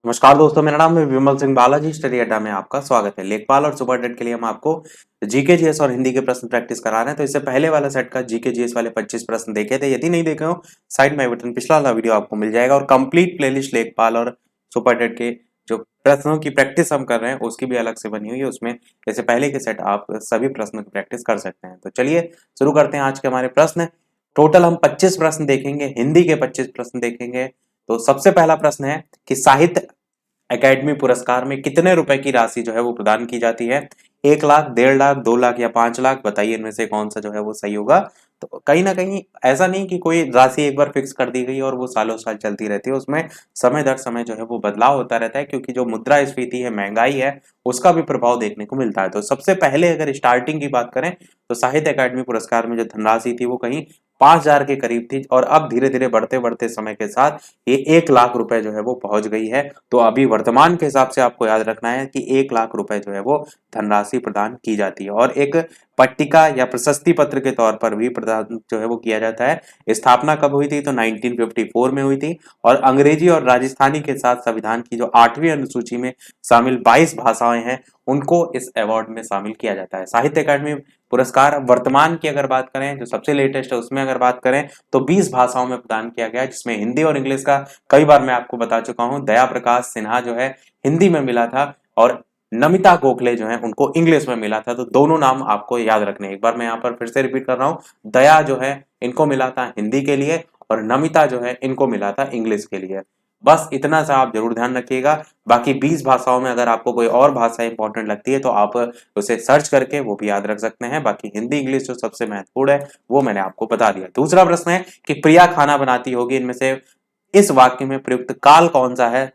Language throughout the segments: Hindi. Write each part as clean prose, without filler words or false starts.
नमस्कार दोस्तों, मेरा नाम है विमल सिंह बालाजी। स्टडी अड्डा में आपका स्वागत है। लेखपाल और सुपर टेट के लिए हम आपको जीके जीएस और हिंदी के प्रश्न प्रैक्टिस करा रहे हैं। तो इससे पहले वाला सेट का जीके जीएस वाले 25 प्रश्न देखे थे। यदि नहीं देखे हो, साइड में बटन पिछला वाला वीडियो आपको मिल जाएगा। और कंप्लीट प्लेलिस्ट लेखपाल और सुपर टेट के जो प्रश्नों की प्रैक्टिस हम कर रहे हैं उसकी भी अलग से बनी हुई है। उसमें जैसे पहले के सेट आप सभी प्रश्नों की प्रैक्टिस कर सकते हैं। तो चलिए शुरू करते हैं आज के हमारे प्रश्न। टोटल हम 25 प्रश्न देखेंगे, हिंदी के 25 प्रश्न देखेंगे। तो सबसे पहला प्रश्न है कि साहित्य एकेडमी पुरस्कार में कितने रुपए की राशि जो है वो प्रदान की जाती है? 1 लाख, 1.5 लाख, 2 लाख या 5 लाख? बताइए इनमें से कौन सा जो है वो सही होगा। तो कहीं ना कहीं ऐसा नहीं कि कोई राशि एक बार फिक्स कर दी गई और वो सालों साल चलती रहती है। उसमें समय दर समय जो है वो बदलाव होता रहता है, क्योंकि जो मुद्रास्फीति है, महंगाई है, उसका भी प्रभाव देखने को मिलता है। तो सबसे पहले अगर स्टार्टिंग की बात करें तो साहित्य अकादमी पुरस्कार में जो धनराशि थी वो कहीं 5,000 के करीब थी, और अब धीरे धीरे बढ़ते बढ़ते समय के साथ ये 1 लाख रुपए जो है वो पहुंच गई है। तो अभी वर्तमान के हिसाब से आपको याद रखना है कि 1 लाख रुपए जो है वो धनराशि प्रदान की जाती है। और एक पट्टिका या प्रशस्ति पत्र के तौर पर भी प्रदान जो है वो किया जाता है। स्थापना कब हुई थी? तो 1954 में हुई थी। और अंग्रेजी और राजस्थानी के साथ संविधान की जो 8वीं अनुसूची में शामिल 22 भाषाएं हैं, उनको इस अवार्ड में शामिल किया जाता है। साहित्य अकादमी पुरस्कार वर्तमान की अगर बात करें, जो सबसे लेटेस्ट है उसमें अगर बात करें तो 20 भाषाओं में प्रदान किया गया है, जिसमें हिंदी और इंग्लिश का कई बार मैं आपको बता चुका हूं। दया प्रकाश सिन्हा जो है हिंदी में मिला था, और नमिता गोखले जो है उनको इंग्लिश में मिला था। तो दोनों नाम आपको याद रखने हैं। एक बार मैं यहाँ पर फिर से रिपीट कर रहा हूँ। दया जो है इनको मिला था हिंदी के लिए, और नमिता जो है इनको मिला था इंग्लिश के लिए। बस इतना सा आप जरूर ध्यान रखिएगा। बाकी 20 भाषाओं में अगर आपको कोई और भाषा इंपॉर्टेंट लगती है तो आप उसे सर्च करके वो भी याद रख सकते हैं। बाकी हिंदी इंग्लिश जो सबसे महत्वपूर्ण है वो मैंने आपको बता दिया। दूसरा प्रश्न है कि प्रिया खाना बनाती होगी, इनमें से इस वाक्य में प्रयुक्त काल कौन सा है?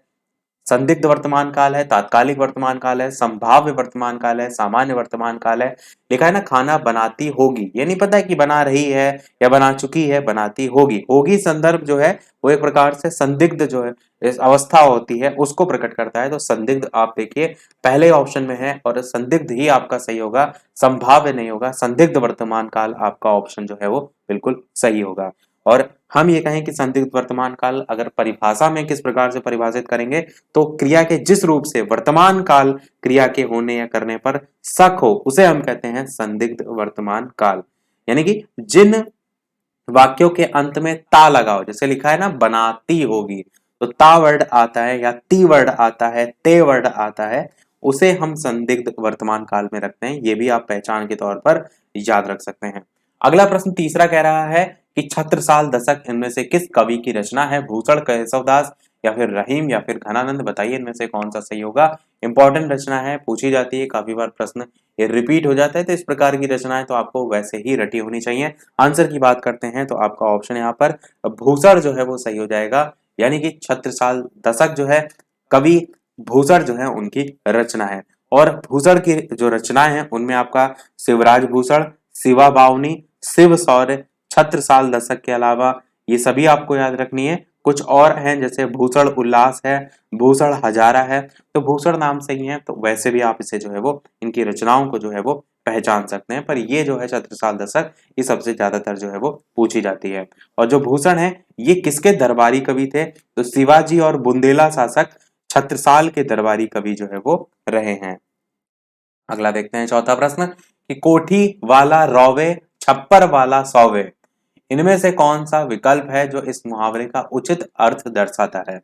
संदिग्ध वर्तमान काल है, तात्कालिक वर्तमान काल है, संभाव्य वर्तमान काल है, सामान्य वर्तमान काल है। लिखा है ना खाना बनाती होगी, ये नहीं पता है कि बना रही है या बना चुकी है, बनाती होगी। होगी संदर्भ जो है वो एक प्रकार से संदिग्ध जो है इस अवस्था होती है उसको प्रकट करता है। तो संदिग्ध आप देखिए पहले ऑप्शन में है, और संदिग्ध ही आपका सही होगा, संभाव्य नहीं होगा। संदिग्ध वर्तमान काल आपका ऑप्शन जो है वो बिल्कुल सही होगा। और हम ये कहें कि संदिग्ध वर्तमान काल अगर परिभाषा में किस प्रकार से परिभाषित करेंगे, तो क्रिया के जिस रूप से वर्तमान काल क्रिया के होने या करने पर शक हो उसे हम कहते हैं संदिग्ध वर्तमान काल। यानी कि जिन वाक्यों के अंत में ता लगाओ, जैसे लिखा है ना बनाती होगी, तो ता वर्ड आता है या ती वर्ड आता है, ते वर्ड आता है, उसे हम संदिग्ध वर्तमान काल में रखते हैं। ये भी आप पहचान के तौर पर याद रख सकते हैं। अगला प्रश्न तीसरा कह रहा है कि छत्रसाल दशक इनमें से किस कवि की रचना है? भूषण, केशवदास या फिर रहीम या फिर घनानंद? बताइए इनमें से कौन सा सही होगा। इंपॉर्टेंट रचना है, पूछी जाती है काफी बार, प्रश्न ये रिपीट हो जाता है। तो इस प्रकार की रचनाएं तो आपको वैसे ही रटी होनी चाहिए। आंसर की बात करते हैं तो आपका ऑप्शन यहाँ पर भूषण जो है वो सही हो जाएगा। यानी कि छत्रसाल दशक जो है कवि भूषण जो है उनकी रचना है। और भूषण की जो रचनाएं हैं उनमें आपका शिवराज भूषण, शिवा बावनी, शिव शौर्य, छत्रसाल दशक के अलावा ये सभी आपको याद रखनी है। कुछ और हैं जैसे भूषण उल्लास है, भूषण हजारा है। तो भूषण नाम सही है, तो वैसे भी आप इसे जो है वो इनकी रचनाओं को जो है वो पहचान सकते हैं। पर ये जो है छत्रसाल दशक ये सबसे ज्यादातर जो है वो पूछी जाती है। और जो भूषण है ये किसके दरबारी कवि थे? तो शिवाजी और बुंदेला शासक छत्रसाल के दरबारी कवि जो है वो रहे हैं। अगला देखते हैं चौथा प्रश्न कि कोठी वाला रोवे, छप्पर वाला सोवे, इनमें से कौन सा विकल्प है जो इस मुहावरे का उचित अर्थ दर्शाता है?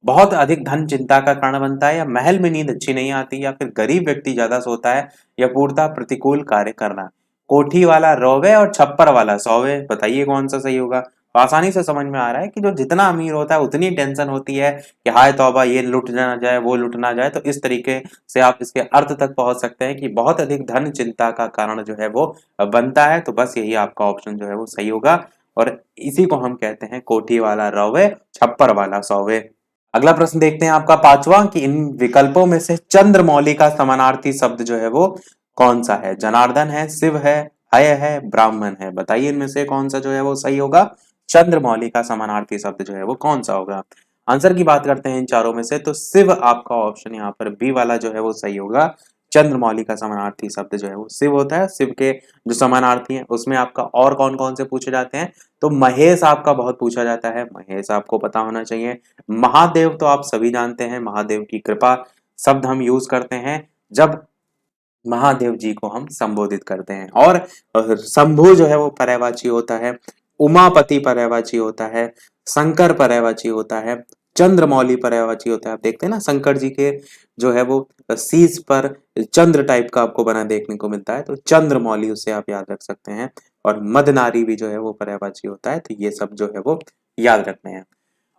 बहुत अधिक धन चिंता का कारण बनता है, या महल में नींद अच्छी नहीं आती, या फिर गरीब व्यक्ति ज्यादा सोता है, या पूर्णतः प्रतिकूल कार्य करना। कोठी वाला रोवे और छप्पर वाला सोवे, बताइए कौन सा सही होगा। तो आसानी से समझ में आ रहा है कि जो जितना अमीर होता है उतनी टेंशन होती है कि हाय तौबा ये लुट ना जाए वो लुट ना जाए। तो इस तरीके से आप इसके अर्थ तक पहुंच सकते हैं कि बहुत अधिक धन चिंता का कारण जो है वो बनता है। तो बस यही आपका ऑप्शन जो है वो सही होगा, और इसी को हम कहते हैं कोठी वाला रोवे, छप्पर वाला सोवे। अगला प्रश्न देखते हैं आपका पांचवा कि इन विकल्पों में से चंद्रमौली का समानार्थी शब्द जो है वो कौन सा है? जनार्दन है, शिव है, ब्राह्मण है। बताइए इनमें से कौन सा जो है वो सही होगा। चंद्रमौली का समानार्थी शब्द जो है वो कौन सा होगा। आंसर की बात करते हैं इन चारों में से, तो शिव आपका ऑप्शन यहाँ पर बी वाला जो है वो सही होगा। चंद्रमौली का समानार्थी शब्द जो है वो शिव होता है। शिव के जो समानार्थी हैं उसमें आपका और कौन कौन से पूछे जाते हैं, तो महेश आपका बहुत पूछा जाता है, महेश आपको पता होना चाहिए। महादेव तो आप सभी जानते हैं, महादेव की कृपा शब्द हम यूज करते हैं जब महादेव जी को हम संबोधित करते हैं। और शंभु जो है वो पर्यायवाची होता है, उमापति पर्यायवाची होता है, शंकर पर्यायवाची होता है, चंद्रमौली पर्यायवाची होता है। आप देखते हैं ना शंकर जी के जो है वो शीश पर चंद्र टाइप का आपको बना देखने को मिलता है, तो चंद्रमौली उसे आप याद रख सकते हैं। और मदनारी भी जो है वो पर्यायवाची होता है, तो ये सब जो है वो याद रखते हैं।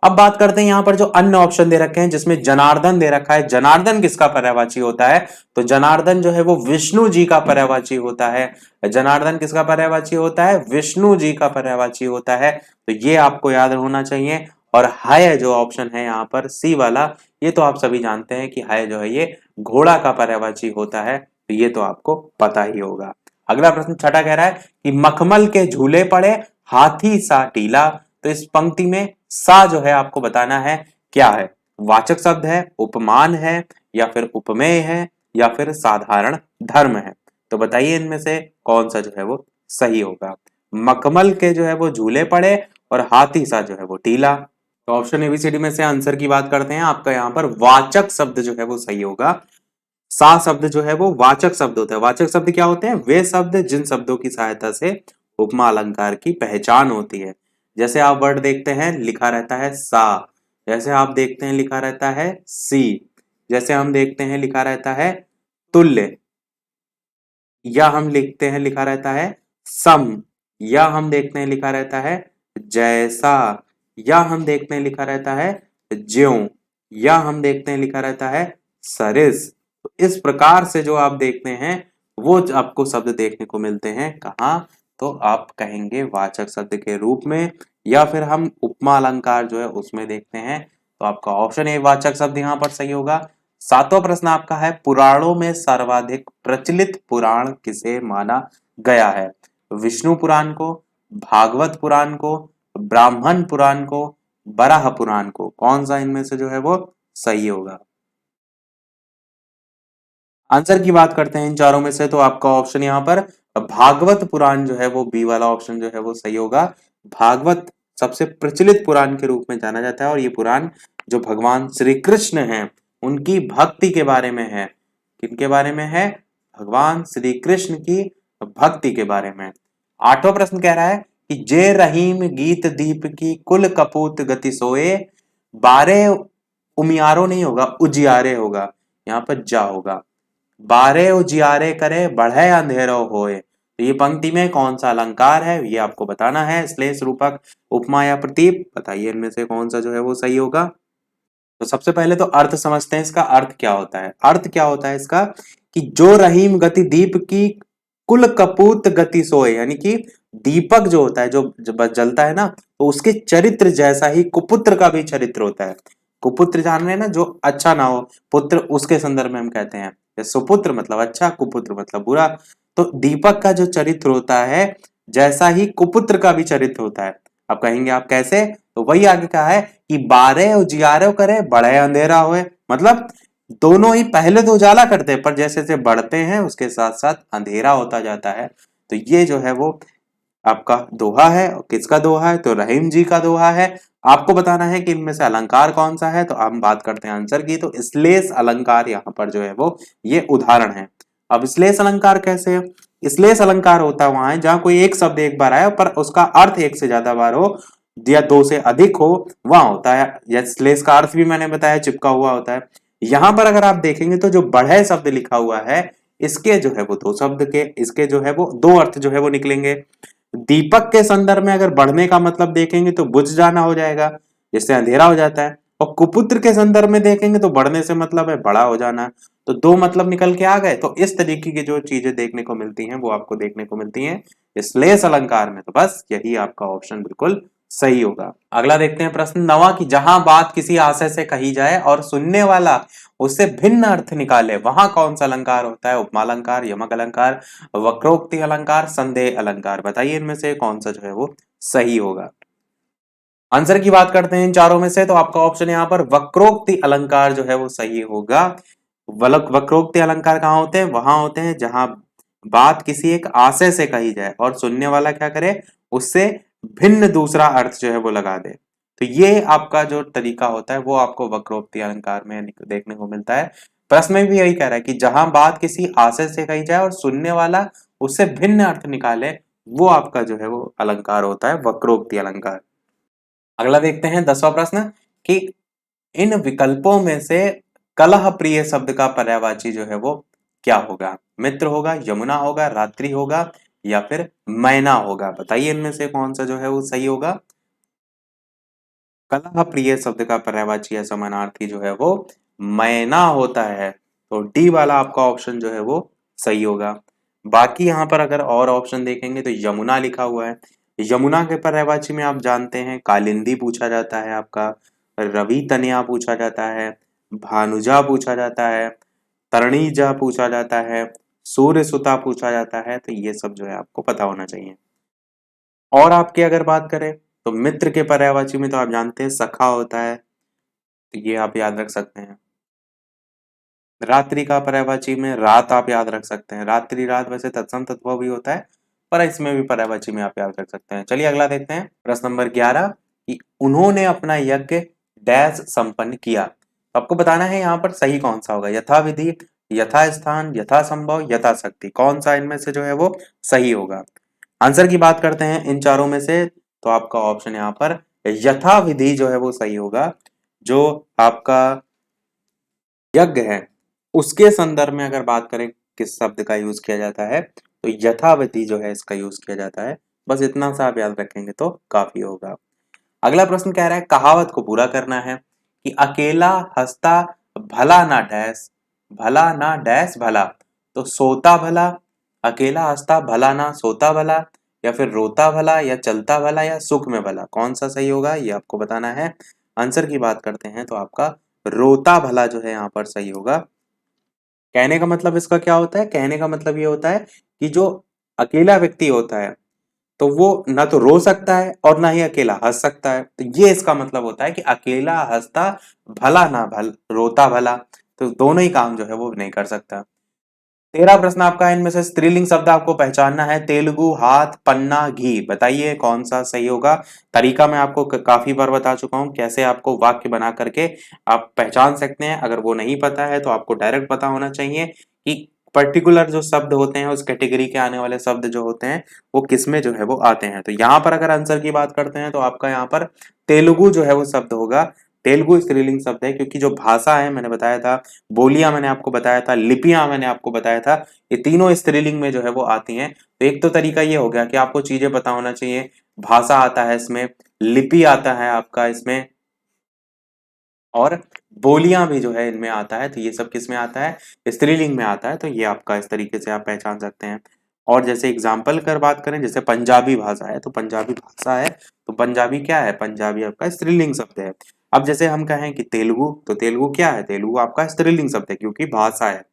अब बात करते हैं यहाँ पर जो अन्य ऑप्शन दे रखे हैं जिसमें जनार्दन दे रखा है। जनार्दन किसका पर्यायवाची होता है, तो जनार्दन जो है वो विष्णु जी का पर्यायवाची होता है। जनार्दन किसका पर्यायवाची होता है, विष्णु जी का पर्यायवाची होता है, तो ये आपको याद होना चाहिए। और हय जो ऑप्शन है यहाँ पर सी वाला, ये तो आप सभी जानते हैं कि हय जो है ये घोड़ा का पर्यायवाची होता है, तो ये तो आपको पता ही होगा। अगला प्रश्न छठा कह रहा है कि मखमल के झूले पड़े हाथी सा टीला, तो इस पंक्ति में सा जो है आपको बताना है क्या है, वाचक शब्द है, उपमान है, या फिर उपमेय है, या फिर साधारण धर्म है। तो बताइए इनमें से कौन सा जो है वो सही होगा। मखमल के जो है वो झूले पड़े और हाथी सा जो है वो टीला, तो ऑप्शन एबीसीडी में से आंसर की बात करते हैं, आपका यहाँ पर वाचक शब्द जो है वो सही होगा। सा शब्द जो है वो वाचक शब्द होता है। वाचक शब्द क्या होते हैं, वे शब्द जिन शब्दों की सहायता से उपमा अलंकार की पहचान होती है। जैसे आप वर्ड देखते हैं लिखा रहता है सा, जैसे आप देखते हैं लिखा रहता है सी, जैसे हम देखते हैं लिखा रहता है तुल्य, या हम लिखते हैं लिखा रहता है सम, या हम देखते हैं लिखा रहता है जैसा, या हम देखते हैं लिखा रहता है ज्यों, या हम देखते हैं लिखा रहता है सरिस। तो इस प्रकार से जो आप देखते हैं वो आपको शब्द देखने को मिलते हैं कहाँ, तो आप कहेंगे वाचक शब्द के रूप में, या फिर हम उपमा अलंकार जो है उसमें देखते हैं। तो आपका ऑप्शन ए वाचक शब्द यहाँ पर सही होगा। सातवां प्रश्न आपका है पुराणों में सर्वाधिक प्रचलित पुराण किसे माना गया है, विष्णु पुराण को, भागवत पुराण को, ब्राह्मण पुराण को, बराह पुराण को, कौन सा इनमें से जो है वो सही होगा। आंसर की बात करते हैं इन चारों में से, तो आपका ऑप्शन यहाँ पर भागवत पुराण जो है वो बी वाला ऑप्शन जो है वो सही होगा। भागवत सबसे प्रचलित पुराण के रूप में जाना जाता है, और ये पुराण जो भगवान श्री कृष्ण हैं उनकी भक्ति के बारे में है। किनके बारे में है, भगवान श्री कृष्ण की भक्ति के बारे में। आठवां प्रश्न कह रहा है कि जे रहीम गीत दीप की कुल कपूत गति सोए, बारे उमियारो नहीं होगा, उजियारे होगा, यहाँ पर जा होगा, बारे उजियारे करे बढ़े अंधेरो होए। तो ये पंक्ति में कौन सा अलंकार है ये आपको बताना है, श्लेष, रूपक, उपमा या प्रतीप। बताइए इनमें से कौन सा जो है वो सही होगा। तो सबसे पहले तो अर्थ समझते हैं, इसका अर्थ क्या होता है। अर्थ क्या होता है इसका कि जो रहीम गति दीप की कुल कपूत गति सोए, यानी कि दीपक जो होता है जो जब जलता है ना, तो उसके चरित्र जैसा ही कुपुत्र का भी चरित्र होता है। कुपुत्र जान रहे हैं ना, जो अच्छा ना हो, पुत्र उसके संदर्भ में हम कहते हैं। सुपुत्र मतलब अच्छा, कुपुत्र मतलब बुरा। तो दीपक का जो चरित्र होता है जैसा ही कुपुत्र का भी चरित्र होता है। अब कहेंगे आप कैसे, तो वही आगे कहा है कि बारे उजियारे करे बढ़े अंधेरा होए, मतलब दोनों ही पहले तो उजाला करते हैं पर जैसे जैसे बढ़ते हैं उसके साथ साथ अंधेरा होता जाता है। तो ये जो है वो आपका दोहा है। और किसका दोहा है, तो रहीम जी का दोहा है। आपको बताना है कि इनमें से अलंकार कौन सा है, तो हम बात करते हैं आंसर की। तो श्लेष अलंकार यहाँ पर जो है वो ये उदाहरण है। अब श्लेष अलंकार कैसे है, श्लेष अलंकार होता है वहां जहां कोई एक शब्द एक बार आए पर उसका अर्थ एक से ज्यादा बार हो या दो से अधिक हो, वहां होता है। या श्लेष का अर्थ भी मैंने बताया चिपका हुआ होता है। यहां पर अगर आप देखेंगे तो जो बढ़े शब्द लिखा हुआ है इसके जो है वो दो शब्द के, इसके जो है वो दो अर्थ जो है वो निकलेंगे। दीपक के संदर्भ में अगर बढ़ने का मतलब देखेंगे तो बुझ जाना हो जाएगा, जिससे अंधेरा हो जाता है। और कुपुत्र के संदर्भ में देखेंगे तो बढ़ने से मतलब है बड़ा हो जाना। तो दो मतलब निकल के आ गए। तो इस तरीके की जो चीजें देखने को मिलती हैं वो आपको देखने को मिलती हैं श्लेष अलंकार में। तो बस यही आपका ऑप्शन बिल्कुल सही होगा। अगला देखते हैं प्रश्न नवा की जहां बात किसी आशय से कही जाए और सुनने वाला उससे भिन्न अर्थ निकाले वहां कौन सा अलंकार होता है, उपमा अलंकार, यमक अलंकार, वक्रोक्ति अलंकार, संदेह अलंकार। बताइए इनमें से कौन सा जो है वो सही होगा। आंसर की बात करते हैं इन चारों में से, तो आपका ऑप्शन यहाँ पर वक्रोक्ति अलंकार जो है वो सही होगा। वक्रोक्ति अलंकार कहाँ होते हैं? वहां होते हैं जहां बात किसी एक आशय से कही जाए और सुनने वाला क्या करे, उससे भिन्न दूसरा अर्थ जो है वो लगा दे। तो ये आपका जो तरीका होता है वो आपको वक्रोक्ति अलंकार में देखने को मिलता है। प्रश्न में भी यही कह रहा है कि जहां बात किसी आशय से कही जाए और सुनने वाला उससे भिन्न अर्थ निकाले, वो आपका जो है वो अलंकार होता है वक्रोक्ति अलंकार। अगला देखते हैं 10वां प्रश्न कि इन विकल्पों में से कलह प्रिय शब्द का पर्यायवाची जो है वो क्या होगा? मित्र होगा, यमुना होगा, रात्रि होगा या फिर मैना होगा? बताइए इनमें से कौन सा जो है वो सही होगा। कलह प्रिय शब्द का पर्यायवाची या समानार्थी जो है वो मैना होता है। तो डी वाला आपका ऑप्शन जो है वो सही होगा। बाकी यहाँ पर अगर और ऑप्शन देखेंगे तो यमुना लिखा हुआ है। यमुना के पर्यायवाची में आप जानते हैं कालिंदी पूछा जाता है, आपका रवि तनया पूछा जाता है, भानुजा पूछा जाता है, तरणीजा पूछा जाता है, सूर्य सुता पूछा जाता है। तो ये सब जो है आपको पता होना चाहिए। और आपकी अगर बात करें तो मित्र के पर्यायवाची में तो आप जानते हैं सखा होता है, तो ये आप याद रख सकते हैं। रात्रि का पर्यायवाची में रात आप याद रख सकते हैं। रात्रि रात वैसे तत्सम तत्व भी होता है, पर इसमें भी पर्यायवाची में आप याद रख सकते हैं। चलिए अगला देखते हैं प्रश्न नंबर 11 कि उन्होंने अपना यज्ञ डैश संपन्न किया। तो आपको बताना है यहाँ पर सही कौन सा होगा, यथा विधि, यथा स्थान, यथा संभव, यथा शक्ति, कौन सा इनमें से जो है वो सही होगा। आंसर की बात करते हैं इन चारों में से, तो आपका ऑप्शन यहाँ पर यथा विधि जो है वो सही होगा। जो आपका यज्ञ है उसके संदर्भ में अगर बात करें किस शब्द का यूज किया जाता है, तो यथाविधि जो है इसका यूज किया जाता है। बस इतना सा आप याद रखेंगे तो काफी होगा। अगला प्रश्न कह रहा है कहावत को पूरा करना है कि अकेला हंसता भला ना डैश, भला ना डैश भला। तो सोता भला, अकेला हंसता भला ना सोता भला, या फिर रोता भला या चलता भला या सुख में भला, कौन सा सही होगा ये आपको बताना है। आंसर की बात करते हैं तो आपका रोता भला जो है यहाँ पर सही होगा। कहने का मतलब इसका क्या होता है? कहने का मतलब ये होता है कि जो अकेला व्यक्ति होता है तो वो ना तो रो सकता है और ना ही अकेला हंस सकता है। तो ये इसका मतलब होता है कि अकेला हंसता भला ना रोता भला, तो दोनों ही काम जो है वो नहीं कर सकता। 13 प्रश्न आपका है, इनमें से स्त्रीलिंग शब्द आपको पहचानना है। तेलुगु, हाथ, पन्ना, घी, बताइए कौन सा सही होगा। तरीका मैं आपको काफी बार बता चुका हूं कैसे आपको वाक्य बना करके आप पहचान सकते हैं। अगर वो नहीं पता है तो आपको डायरेक्ट पता होना चाहिए कि पर्टिकुलर जो शब्द होते हैं उस कैटेगरी के आने वाले शब्द जो होते हैं वो किसमें जो है वो आते हैं। तो यहाँ पर अगर आंसर की बात करते हैं तो आपका यहाँ पर तेलुगु जो है वो शब्द होगा। तेलुगु स्त्रीलिंग शब्द है क्योंकि जो भाषा है मैंने बताया था, बोलियां मैंने आपको बताया था, लिपियां मैंने आपको बताया था, ये तीनों स्त्रीलिंग में जो है वो आती हैं। तो एक तो तरीका ये हो गया कि आपको चीजें पता होना चाहिए, भाषा आता है इसमें, लिपि आता है आपका इसमें, और बोलियां भी जो है इनमें आता है। तो ये सब किस में आता है? स्त्रीलिंग में आता है। तो ये आपका इस तरीके से आप पहचान सकते हैं। और जैसे एग्जाम्पल कर बात करें, जैसे पंजाबी भाषा है तो पंजाबी भाषा है तो पंजाबी क्या है? पंजाबी आपका स्त्रीलिंग शब्द है। अब जैसे हम कहें कि तेलुगु, तो तेलुगु क्या है? तेलुगु आपका स्त्रीलिंग शब्द है क्योंकि भाषा है।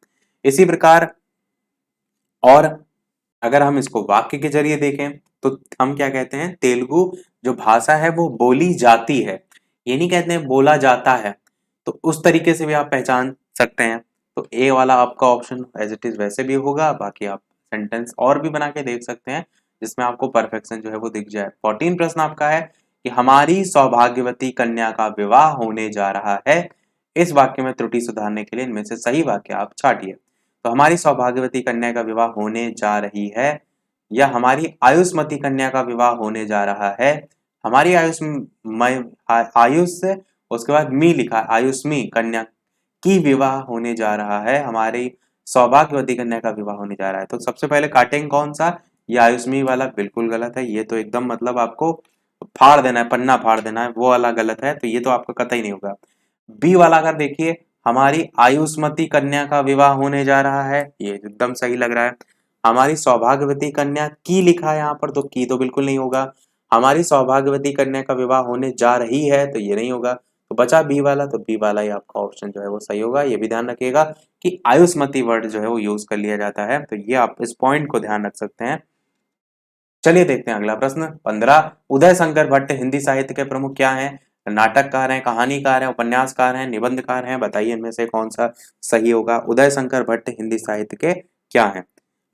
इसी प्रकार और अगर हम इसको वाक्य के जरिए देखें तो हम क्या कहते हैं? तेलुगु जो भाषा है वो बोली जाती है, ये नहीं कहते हैं बोला जाता है। तो उस तरीके से भी आप पहचान सकते हैं। तो ए वाला आपका ऑप्शन एज इट इज वैसे भी होगा। बाकी आप सेंटेंस और भी बना के देख सकते हैं जिसमें आपको परफेक्शन जो है वो दिख जाए। 14 प्रश्न आपका है कि हमारी सौभाग्यवती कन्या का विवाह होने जा रहा है। इस वाक्य में त्रुटि सुधारने के लिए इनमें से सही वाक्य आप छाटिए। तो हमारी सौभाग्यवती कन्या का विवाह होने जा रही है, या हमारी आयुष्मती कन्या का विवाह होने जा रहा है। हमारी आयुष से उसके बाद मी लिखा, आयुष्मी कन्या की विवाह होने जा रहा है, हमारी सौभाग्यवती कन्या का विवाह होने जा रहा है। तो सबसे पहले काटेंगे कौन सा? ये आयुष्मी वाला बिल्कुल गलत है। ये तो एकदम मतलब आपको फाड़ देना है, पन्ना फाड़ देना है, वो वाला गलत है। तो ये तो आपका कतई नहीं होगा। बी वाला अगर देखिए, हमारी आयुष्मती कन्या का विवाह होने जा रहा है, ये एकदम सही लग रहा है। हमारी सौभाग्यवती कन्या की लिखा है यहाँ पर, तो की तो बिल्कुल नहीं होगा। हमारी सौभाग्यवती कन्या का विवाह होने जा रही है, तो ये नहीं होगा। तो बचा बी वाला, तो बी वाला ही आपका ऑप्शन जो है वो सही होगा। ये भी ध्यान रखिएगा कि आयुष्मती वर्ड जो है वो यूज कर लिया जाता है। तो ये आप इस पॉइंट को ध्यान रख सकते हैं। चलिए देखते हैं अगला प्रश्न 15। उदय शंकर भट्ट हिंदी साहित्य के प्रमुख क्या हैं? नाटककार हैं, कहानीकार हैं, उपन्यासकार हैं, निबंधकार हैं, बताइए इनमें से कौन सा सही होगा। उदय शंकर भट्ट हिंदी साहित्य के क्या हैं?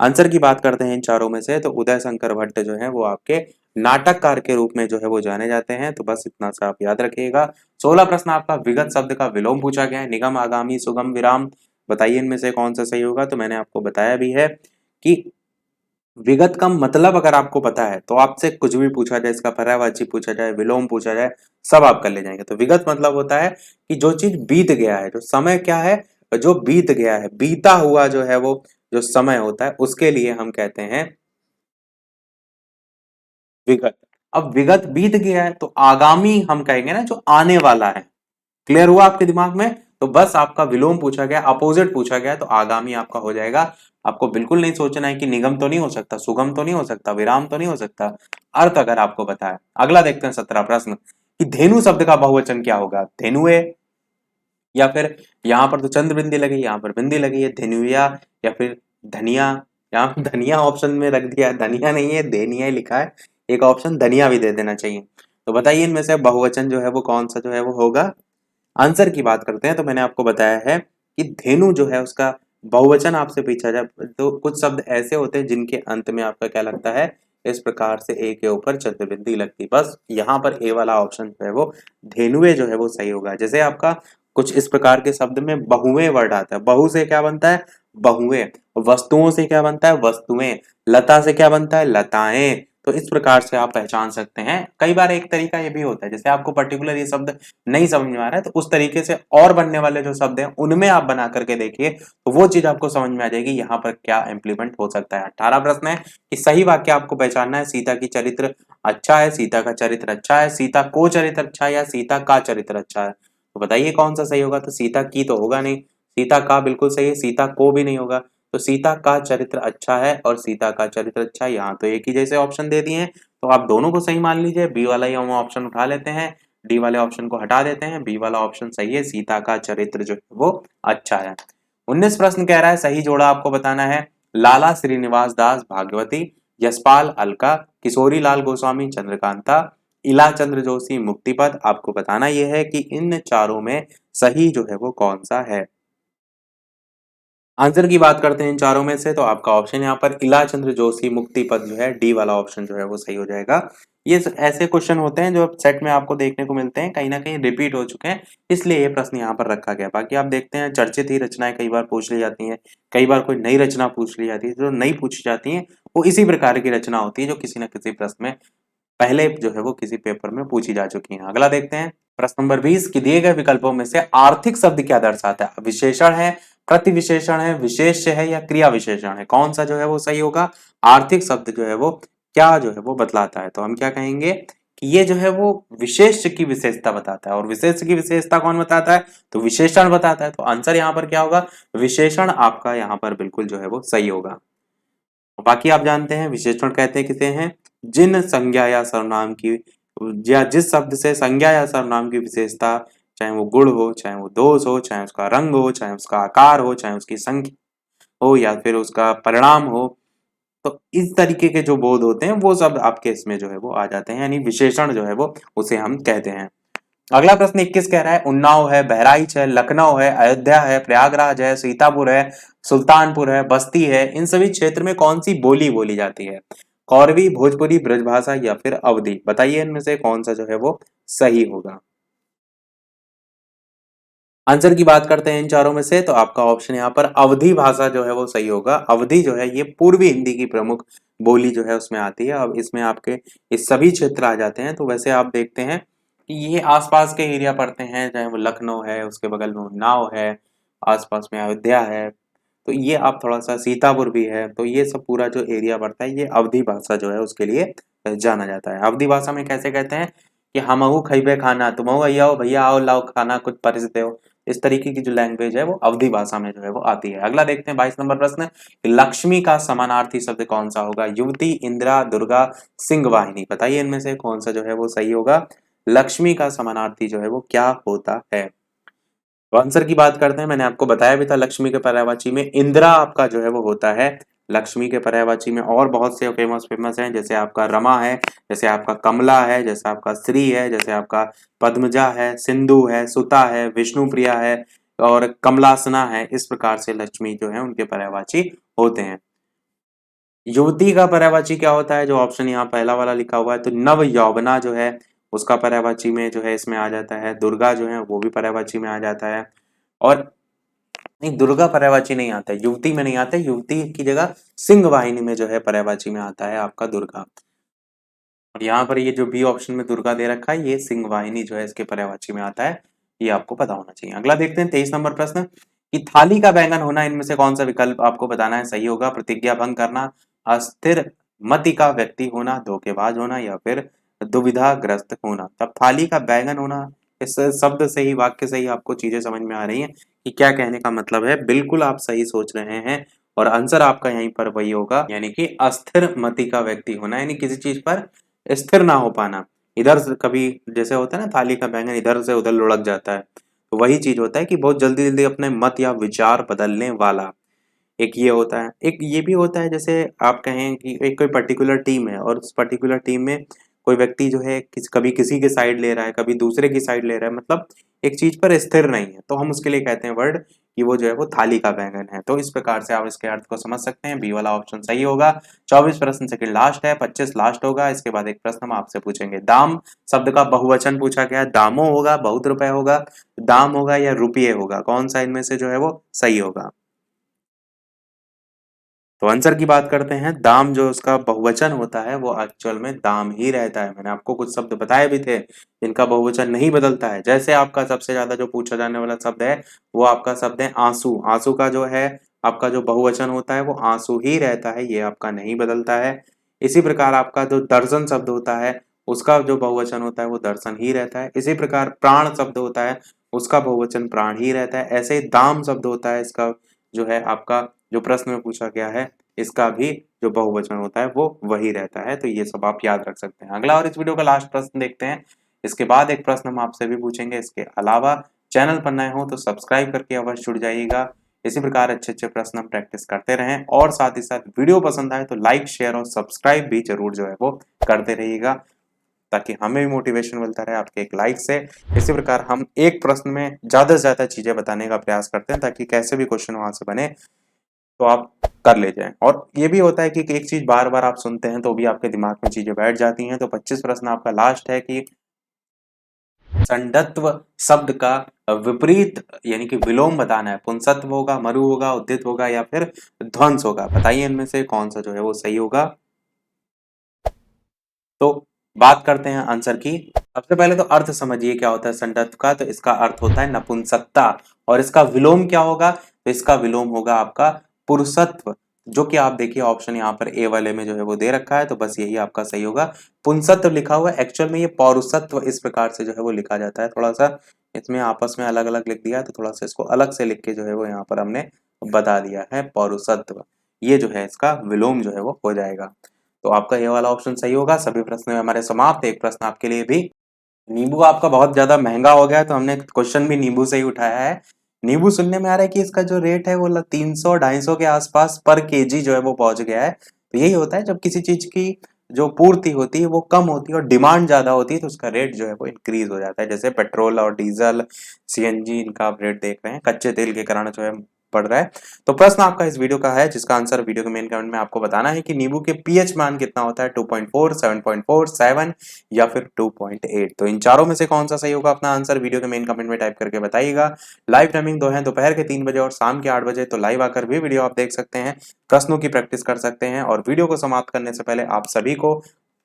आंसर की बात करते हैं इन चारों में से, तो उदय शंकर भट्ट जो है वो आपके नाटककार के रूप में जो है वो जाने जाते हैं। तो बस इतना सा आप याद रखिएगा। 16 प्रश्न आपका विगत शब्द का विलोम पूछा गया है, निगम, आगामी, सुगम, विराम, बताइए इनमें से कौन सा सही होगा। तो मैंने आपको बताया भी है कि विगत का मतलब अगर आपको पता है तो आपसे कुछ भी पूछा जाए, इसका पर्यायवाची पूछा जाए, विलोम पूछा जाए, सब आप कर ले जाएंगे। तो विगत मतलब होता है कि जो चीज बीत गया है, जो समय क्या है, जो बीत गया है, बीता हुआ जो है वो जो समय होता है उसके लिए हम कहते हैं विगत। अब विगत बीत गया है तो आगामी हम कहेंगे ना, जो आने वाला है। क्लियर हुआ आपके दिमाग में? तो बस आपका विलोम पूछा गया, अपोजिट पूछा गया, तो आगामी आपका हो जाएगा। आपको बिल्कुल नहीं सोचना है कि निगम तो नहीं हो सकता, सुगम तो नहीं हो सकता, विराम तो नहीं हो सकता, अर्थ अगर आपको पता है। अगला देखते हैं 17 प्रश्न कि धेनु शब्द का बहुवचन क्या होगा। धेनुए, या फिर यहाँ पर तो चंद्र बिंदी लगी, यहाँ पर बिंदी लगी है, धेनुया, या फिर धनिया। यहाँ पे धनिया ऑप्शन में रख दिया है, धनिया नहीं है, धेनिया ही लिखा है। एक ऑप्शन धनिया भी दे देना चाहिए। तो बताइए इनमें से बहुवचन जो है वो कौन सा जो है वो होगा। आंसर की बात करते हैं तो मैंने आपको बताया है कि धेनु जो है उसका बहुवचन आपसे पूछा जाए तो कुछ शब्द ऐसे होते हैं जिनके अंत में आपका क्या लगता है, इस प्रकार से ए के ऊपर चतुर्बिंदी लगती। बस यहाँ पर ए वाला ऑप्शन जो है वो धेनुए जो है वो सही होगा। जैसे आपका कुछ इस प्रकार के शब्द में बहुएं वर्ड आता है, बहु से क्या बनता है, बहुएं। वस्तुओं से क्या बनता है, वस्तुएं। लता से क्या बनता है, लताएं। तो इस प्रकार से आप पहचान सकते हैं। कई बार एक तरीका ये भी होता है, जैसे आपको पर्टिकुलर ये शब्द नहीं समझ में आ रहा है तो उस तरीके से और बनने वाले जो शब्द हैं उनमें आप बना करके देखिए, तो वो चीज आपको समझ में आ जाएगी यहाँ पर क्या इंप्लीमेंट हो सकता है। 18 प्रश्न है कि सही वाक्य आपको पहचानना है। सीता की चरित्र अच्छा है, सीता का चरित्र अच्छा है, सीता को चरित्र अच्छा है, या सीता का चरित्र अच्छा है। तो बताइए कौन सा सही होगा। तो सीता की तो होगा नहीं, सीता का बिल्कुल सही है, सीता को भी नहीं होगा। तो सीता का चरित्र अच्छा है और सीता का चरित्र अच्छा है, यहाँ तो एक ही जैसे ऑप्शन दे दिए हैं, तो आप दोनों को सही मान लीजिए। बी वाला ही हम ऑप्शन उठा लेते हैं, डी वाले ऑप्शन को हटा देते हैं, बी वाला ऑप्शन सही है, सीता का चरित्र जो है वो अच्छा है। 19 प्रश्न कह रहा है सही जोड़ा आपको बताना है। लाला श्रीनिवास दास भागवती, यशपाल अलका, किशोरी लाल गोस्वामी चंद्रकांता, इला चंद्र जोशी मुक्तिपद। आपको बताना यह है कि इन चारों में सही जो है वो कौन सा है। आंसर की बात करते हैं इन चारों में से, तो आपका ऑप्शन यहाँ पर इला चंद्र जोशी मुक्तिपद जो है, डी वाला ऑप्शन जो है वो सही हो जाएगा। ये ऐसे क्वेश्चन होते हैं जो सेट में आपको देखने को मिलते हैं, कहीं ना कहीं रिपीट हो चुके हैं, इसलिए ये प्रश्न यहाँ पर रखा गया। बाकी आप देखते हैं चर्चित ही रचनाएं कई बार पूछ ली जाती हैं, कई बार कोई नई रचना पूछ ली जाती है। जो नई पूछी जाती है वो इसी प्रकार की रचना होती है जो किसी न किसी प्रश्न में पहले जो है वो किसी पेपर में पूछी जा चुकी है। अगला देखते हैं प्रश्न नंबर 20 कि दिए गए विकल्पों में से आर्थिक शब्द क्या दर्शाता है। विशेषण है, प्रतिविशेषण है, विशेष्य है, या क्रिया विशेषण है, कौन सा जो है वो सही होगा। आर्थिक शब्द जो है वो क्या जो है वो बतलाता है, तो हम क्या कहेंगे कि ये जो है वो विशेष्य की विशेषता बताता है। और विशेष्य की विशेषता कौन बताता है, तो विशेषण बताता है। तो आंसर यहाँ पर क्या होगा, विशेषण आपका यहाँ पर बिल्कुल जो है वो सही होगा। बाकी आप जानते हैं विशेषण कहते हैं किसे हैं, जिन संज्ञा या सर्वनाम की, या जिस शब्द से संज्ञा या सर्वनाम की विशेषता, चाहे वो गुण हो, चाहे वो दोष हो, चाहे उसका रंग हो, चाहे उसका आकार हो, चाहे उसकी संख्या हो, या फिर उसका परिणाम हो, तो इस तरीके के जो बोध होते हैं वो सब आपके इसमें जो है वो आ जाते हैं, यानी विशेषण जो है वो उसे हम कहते हैं। अगला प्रश्न 21 कह रहा है उन्नाव है, बहराइच है, लखनऊ है, अयोध्या है, प्रयागराज है, सीतापुर है, सुल्तानपुर है, बस्ती है, इन सभी क्षेत्र में कौन सी बोली बोली जाती है। कौरवी, भोजपुरी, ब्रजभाषा, या फिर अवधी। बताइए इनमें से कौन सा जो है वो सही होगा। आंसर की बात करते हैं इन चारों में से, तो आपका ऑप्शन यहाँ पर अवधी भाषा जो है वो सही होगा। अवधी जो है ये पूर्वी हिंदी की प्रमुख बोली जो है उसमें आती है। अब इसमें आपके ये सभी क्षेत्र आ जाते हैं। तो वैसे आप देखते हैं कि ये आसपास के एरिया पड़ते हैं, चाहे वो लखनऊ है, उसके बगल में उन्नाव है, आसपास में अयोध्या है, तो ये आप थोड़ा सा सीतापुर भी है, तो ये सब पूरा जो एरिया पड़ता है ये अवधी भाषा जो है उसके लिए जाना जाता है। अवधी भाषा में कैसे कहते हैं कि हमहू खइबे खाना, तुमहू अइयाओ भैया आओ लाओ खाना कुछ परिस देओ। इस तरीके की जो लैंग्वेज है वो अवधी भाषा में जो है वो आती है। अगला देखते हैं 22 नंबर प्रश्न, लक्ष्मी का समानार्थी शब्द कौन सा होगा। युवती, इंदिरा, दुर्गा, सिंह वाहिनी। बताइए इनमें से कौन सा जो है वो सही होगा। लक्ष्मी का समानार्थी जो है वो क्या होता है। तो आंसर की बात करते हैं, मैंने आपको बताया भी था लक्ष्मी के पर्यायवाची में इंदिरा आपका जो है वो होता है लक्ष्मी के पर्यायवाची में और बहुत से फेमस हैं, जैसे आपका रमा है, जैसे आपका कमला है, जैसे आपका श्री है, जैसे आपका पद्मजा है, सिंधु है, सुता है, विष्णुप्रिया है और कमलासना है। इस प्रकार से लक्ष्मी जो है उनके पर्यायवाची होते हैं। युवती का पर्यायवाची क्या होता है, जो ऑप्शन यहाँ पहला वाला लिखा हुआ है, तो नव यौवना जो है उसका पर्यायवाची में जो है इसमें आ जाता है। दुर्गा जो है वो भी पर्यायवाची में आ जाता है। और नहीं, दुर्गा पर्यायवाची नहीं आता है, युवती में नहीं आता है, युवती की जगह सिंह वाहिनी में जो है पर्यायवाची में आता है आपका दुर्गा। और यहाँ पर ये जो बी ऑप्शन में दुर्गा दे रखा है, ये सिंह वाहिनी जो है इसके पर्यायवाची में आता है। ये आपको पता होना चाहिए। अगला देखते हैं 23 नंबर प्रश्न कि थाली का बैंगन होना इनमें से कौन सा विकल्प आपको बताना है सही होगा। प्रतिज्ञा भंग करना, अस्थिर मति का व्यक्ति होना, धोखेबाज होना या फिर दुविधाग्रस्त होना। तब थाली का बैंगन होना, इस शब्द से ही, वाक्य से ही आपको चीजें समझ में आ रही हैं कि क्या कहने का मतलब है। बिल्कुल आप सही सोच रहे हैं और आंसर आपका यहीं पर वही होगा, यानी कि अस्थिर मति का व्यक्ति होना, यानी किसी चीज पर स्थिर ना हो पाना। इधर से कभी जैसे होता है ना, थाली का बैंगन इधर से उधर लुढ़क जाता है, तो वही चीज होता है कि बहुत जल्दी जल्दी अपने मत या विचार बदलने वाला। एक ये होता है, एक ये भी होता है जैसे आप कहें कि एक कोई पर्टिकुलर टीम है और उस पर्टिकुलर टीम में कोई व्यक्ति जो है कभी किसी की साइड ले रहा है, कभी दूसरे की साइड ले रहा है, मतलब एक चीज पर स्थिर नहीं है, तो हम उसके लिए कहते हैं वर्ड कि वो जो है वो थाली का बैंगन है। तो इस प्रकार से आप इसके अर्थ को समझ सकते हैं। बी वाला ऑप्शन सही होगा। 24 प्रश्न सेकंड लास्ट है, 25 लास्ट होगा। इसके बाद एक प्रश्न हम आपसे पूछेंगे। दाम शब्द का बहुवचन पूछा गया है। दामो होगा, बहुत रुपए होगा, दाम होगा या रुपये होगा, कौन सा इनमें से जो है वो सही होगा। तो आंसर की बात करते हैं। दाम जो उसका बहुवचन होता है वो एक्चुअल में दाम ही रहता है। मैंने आपको कुछ शब्द बताए भी थे जिनका बहुवचन नहीं बदलता है। जैसे आपका सबसे ज्यादा जो पूछा जाने वाला शब्द है वो आपका शब्द है आंसू। आंसू का जो है आपका जो बहुवचन होता है वो आंसू ही रहता है, ये आपका नहीं बदलता है। इसी प्रकार आपका जो दर्जन शब्द होता है उसका जो बहुवचन होता है वो दर्शन ही रहता है। इसी प्रकार प्राण शब्द होता है उसका बहुवचन प्राण ही रहता है। ऐसे ही दाम शब्द होता है, इसका जो है आपका जो प्रश्न में पूछा गया है इसका भी जो बहुवचन होता है वो वही रहता है। तो ये सब आप याद रख सकते हैं। अगला और इस वीडियो का लास्ट प्रश्न देखते हैं। इसके बाद एक प्रश्न हम आपसे भी पूछेंगे। इसके अलावा चैनल पर नए हो तो सब्सक्राइब करके अवश्य जुड़ जाइएगा। इसी प्रकार अच्छे अच्छे प्रश्न हम प्रैक्टिस करते रहें और साथ ही साथ वीडियो पसंद आए तो लाइक शेयर और सब्सक्राइब भी जरूर जो है वो करते रहिएगा, ताकि हमें भी मोटिवेशन मिलता रहे आपके एक लाइक से। इसी प्रकार हम एक प्रश्न में ज्यादा से ज्यादा चीजें बताने का प्रयास करते हैं ताकि कैसे भी क्वेश्चन वहां से बने तो आप कर ले जाएं। और ये भी होता है कि एक चीज बार बार आप सुनते हैं तो भी आपके दिमाग में चीजें बैठ जाती हैं। तो 25 प्रश्न आपका लास्ट है कि संडत्व शब्द का विपरीत यानी कि विलोम बताना है। पुंसत्व होगा, मरु होगा, उद्दित होगा या फिर ध्वंस होगा। बताइए इनमें से कौन सा जो है वो सही होगा। तो बात करते हैं आंसर की। सबसे पहले तो अर्थ समझिए क्या होता है संडत्व का। तो इसका अर्थ होता है नपुंसकता। और इसका विलोम क्या होगा, तो इसका विलोम होगा आपका पुरुषत्व, जो कि आप देखिए ऑप्शन यहाँ पर ए वाले में जो है वो दे रखा है, तो बस यही आपका सही होगा। पुंसत्व लिखा हुआ है, एक्चुअल में ये पौरुषत्व इस प्रकार से जो है वो लिखा जाता है। थोड़ा सा इसमें आपस में अलग अलग लिख दिया है, तो थोड़ा सा इसको अलग से लिख के जो है वो यहाँ पर हमने बता दिया है पौरुषत्व। ये जो है इसका विलोम जो है वो हो जाएगा। तो आपका ये वाला ऑप्शन सही होगा। सभी प्रश्न हमारे समाप्त। एक प्रश्न आपके लिए भी। नींबू आपका बहुत ज्यादा महंगा हो गया है तो हमने क्वेश्चन भी नींबू से ही उठाया है। नींबू सुनने में आ रहा है कि इसका जो रेट है वो 300-250 के आसपास पर केजी जो है वो पहुंच गया है। तो यही होता है जब किसी चीज की जो पूर्ति होती है वो कम होती है और डिमांड ज्यादा होती है तो उसका रेट जो है वो इंक्रीज हो जाता है। जैसे पेट्रोल और डीजल, सीएनजी, इनका आप रेट देख रहे हैं, कच्चे तेल के कारण जो है बढ़ रहा है। तो प्रश्न आपका इस वीडियो का है जिसका आंसर वीडियो के मेन कमेंट में आपको बताना है कि नींबू के पीएच मान कितना होता है। 2.4, 7.4, 7 या फिर 2.8। तो इन चारों में से कौन सा सही होगा, अपना आंसर वीडियो के मेन कमेंट में टाइप करके बताइएगा। लाइव टाइमिंग दो है, दोपहर के 3 बजे और शाम के 8 बजे। तो लाइव आकर भी वीडियो आप देख सकते हैं, प्रश्नों की प्रैक्टिस कर सकते हैं। और वीडियो को समाप्त करने से पहले आप सभी को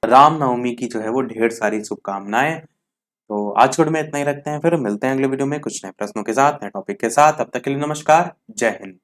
रामनवमी की जो है वो ढेर सारी शुभकामनाएं। तो आज के वीडियो में इतना ही रखते हैं, फिर मिलते हैं अगले वीडियो में कुछ नए प्रश्नों के साथ, नए टॉपिक के साथ। तब तक के लिए नमस्कार, जय हिंद।